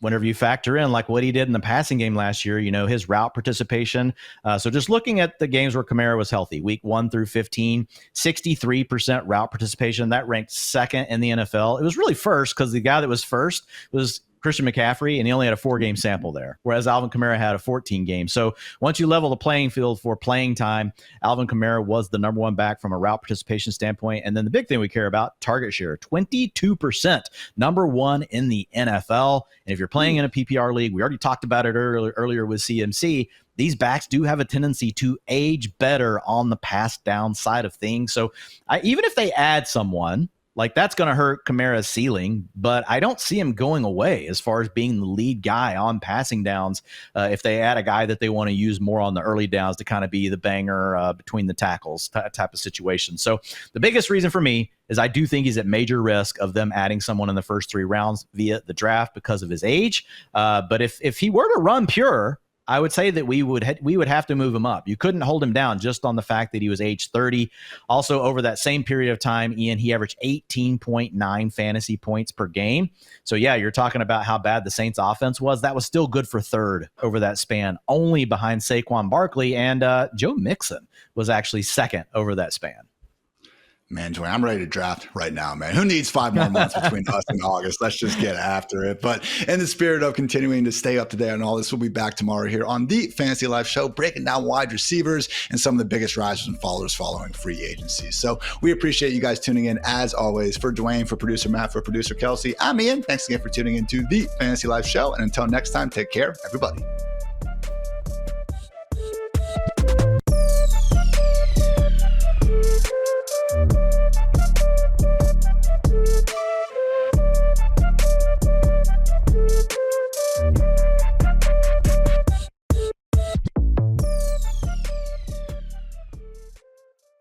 whenever you factor in what he did in the passing game last year, his route participation. So just looking at the games where Kamara was healthy, week 1 through 15, 63% route participation. That ranked second in the NFL. It was really first because the guy that was first was Christian McCaffrey, and he only had a 4-game sample there, whereas Alvin Kamara had a 14 game. So once you level the playing field for playing time, Alvin Kamara was the number 1 back from a route participation standpoint. And then the big thing we care about, target share, 22%, number 1 in the NFL. And if you're playing in a PPR league, we already talked about it earlier with CMC, these backs do have a tendency to age better on the pass down side of things. So even if they add someone, that's going to hurt Kamara's ceiling, but I don't see him going away as far as being the lead guy on passing downs if they add a guy that they want to use more on the early downs to kind of be the banger between the tackles type of situation. So the biggest reason for me is I do think he's at major risk of them adding someone in the first 3 rounds via the draft because of his age. But if he were to run pure, I would say that we would have to move him up. You couldn't hold him down just on the fact that he was age 30. Also, over that same period of time, Ian, he averaged 18.9 fantasy points per game. So, yeah, you're talking about how bad the Saints offense was. That was still good for 3rd over that span, only behind Saquon Barkley, and Joe Mixon was actually 2nd over that span. Man, Dwain, I'm ready to draft right now, man. Who needs 5 more months between us and August? Let's just get after it. But in the spirit of continuing to stay up to date on all this, we'll be back tomorrow here on the Fantasy Life Show, breaking down wide receivers and some of the biggest risers and followers following free agency. So we appreciate you guys tuning in as always. For Dwain, for producer Matt, for producer Kelsey, I'm Ian. Thanks again for tuning into the Fantasy Life Show. And until next time, take care, everybody.